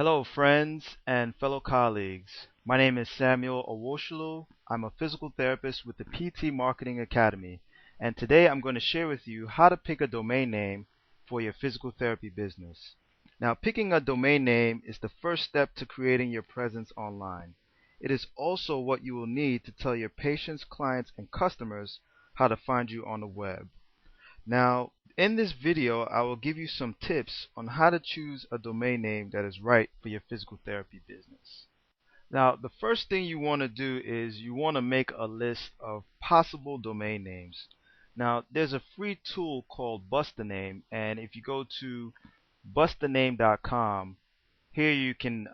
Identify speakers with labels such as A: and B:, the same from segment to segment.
A: Hello, friends and fellow colleagues. My name is Samuel Owoshalu. I'm a physical therapist with the PT Marketing Academy, and today I'm going to share with you how to pick a domain name for your physical therapy business. Now, picking a domain name is the first step to creating your presence online. It is also what you will need to tell your patients, clients, and customers how to find you on the web. Now, in this video, I will give you some tips on how to choose a domain name that is right for your physical therapy business. Now, the first thing you want to do is you want to make a list of possible domain names. Now, there's a free tool called Bust a Name, and if you go to bustaname.com, here you can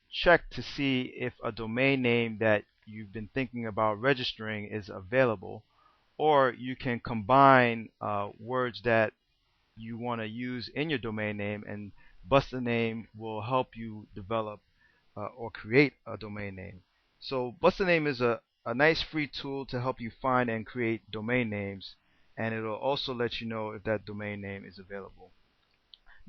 A: check to see if a domain name that you've been thinking about registering is available, or you can combine words that you want to use in your domain name, and Bust a Name will help you develop or create a domain name. So Bust a Name is a nice free tool to help you find and create domain names, and it'll also let you know if that domain name is available.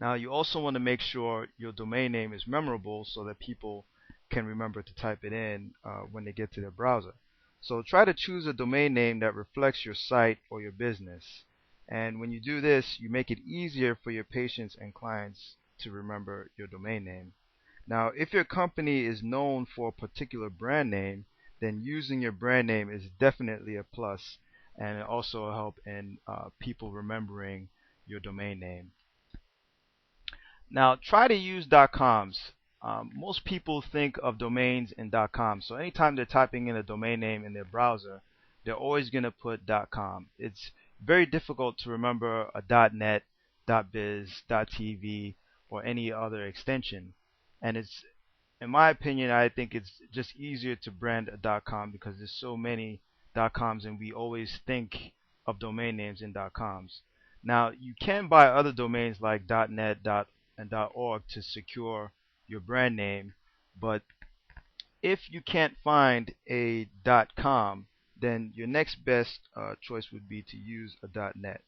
A: Now, you also want to make sure your domain name is memorable so that people can remember to type it in when they get to their browser. So try to choose a domain name that reflects your site or your business. And when you do this, you make it easier for your patients and clients to remember your domain name. Now, if your company is known for a particular brand name, then using your brand name is definitely a plus, and it also help in people remembering your domain name. Now, try to use .coms. Most people think of domains in .com, so anytime they're typing in a domain name in their browser, they're always going to put .com. It's very difficult to remember a .net, .biz, .tv, or any other extension. And it's, in my opinion, I think it's just easier to brand a .com because there's so many .coms, and we always think of domain names in .coms. Now, you can buy other domains like .net, and .org to secure your brand name, but if you can't find a .com, then your next best choice would be to use a .net.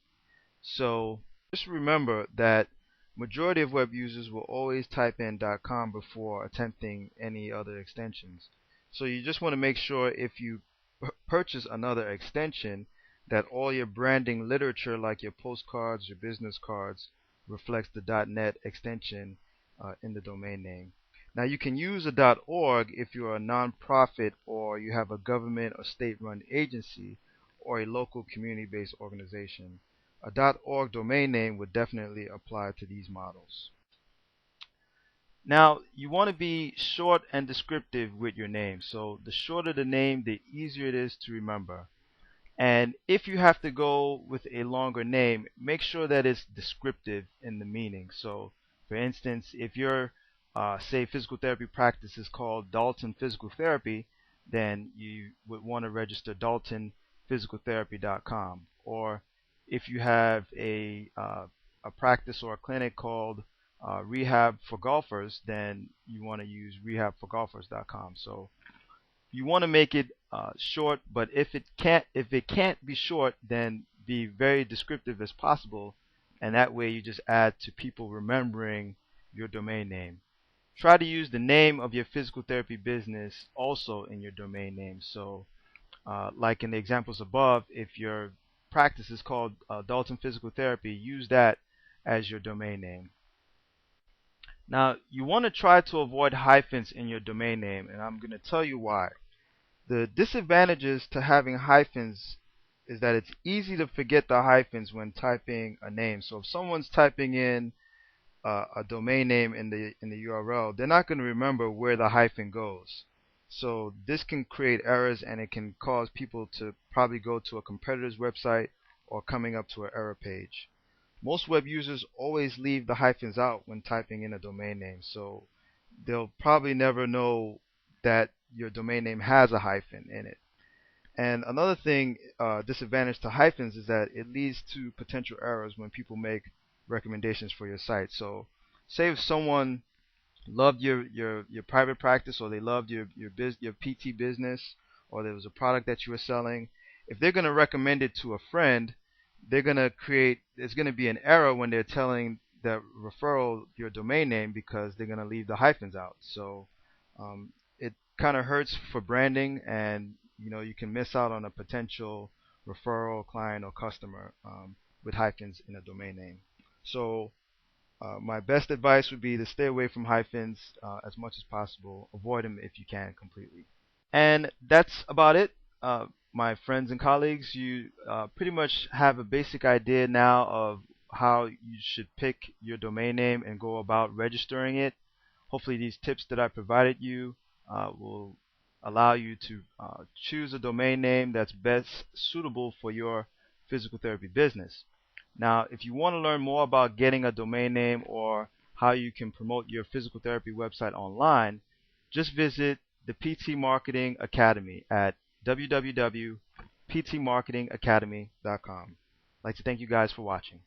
A: So just remember that majority of web users will always type in .com before attempting any other extensions. So you just want to make sure if you purchase another extension that all your branding literature, like your postcards, your business cards, reflects the .net extension in the domain name. Now, you can use a .org if you're a nonprofit or you have a government or state-run agency or a local community-based organization. A .org domain name would definitely apply to these models. Now, you want to be short and descriptive with your name. So the shorter the name, the easier it is to remember. And if you have to go with a longer name, make sure that it's descriptive in the meaning. So, for instance, if your say physical therapy practice is called Dalton Physical Therapy, then you would want to register daltonphysicaltherapy.com. Or if you have a practice or a clinic called Rehab for Golfers, then you want to use rehabforgolfers.com. So you want to make it short, but if it can't be short, then be very descriptive as possible, and that way you just add to people remembering your domain name. Try to use the name of your physical therapy business also in your domain name. So like in the examples above, if your practice is called Dalton Physical Therapy, use that as your domain name. Now, you want to try to avoid hyphens in your domain name, and I'm going to tell you why. The disadvantages to having hyphens is that it's easy to forget the hyphens when typing a name. So if someone's typing in a domain name in the URL, they're not going to remember where the hyphen goes. So this can create errors, and it can cause people to probably go to a competitor's website or coming up to an error page. Most web users always leave the hyphens out when typing in a domain name, so they'll probably never know that your domain name has a hyphen in it. And another thing, disadvantage to hyphens, is that it leads to potential errors when people make recommendations for your site. So say if someone loved your private practice, or they loved your PT business, or there was a product that you were selling, if they're going to recommend it to a friend, there's going to be an error when they're telling that referral your domain name because they're going to leave the hyphens out. So it kind of hurts for branding, and you can miss out on a potential referral client or customer with hyphens in a domain name. So my best advice would be to stay away from hyphens as much as possible. Avoid them if you can completely. And that's about it. My friends and colleagues, you pretty much have a basic idea now of how you should pick your domain name and go about registering it. Hopefully these tips that I provided you will allow you to choose a domain name that's best suitable for your physical therapy business. Now, if you want to learn more about getting a domain name or how you can promote your physical therapy website online, just visit the PT Marketing Academy at www.ptmarketingacademy.com. I'd like to thank you guys for watching.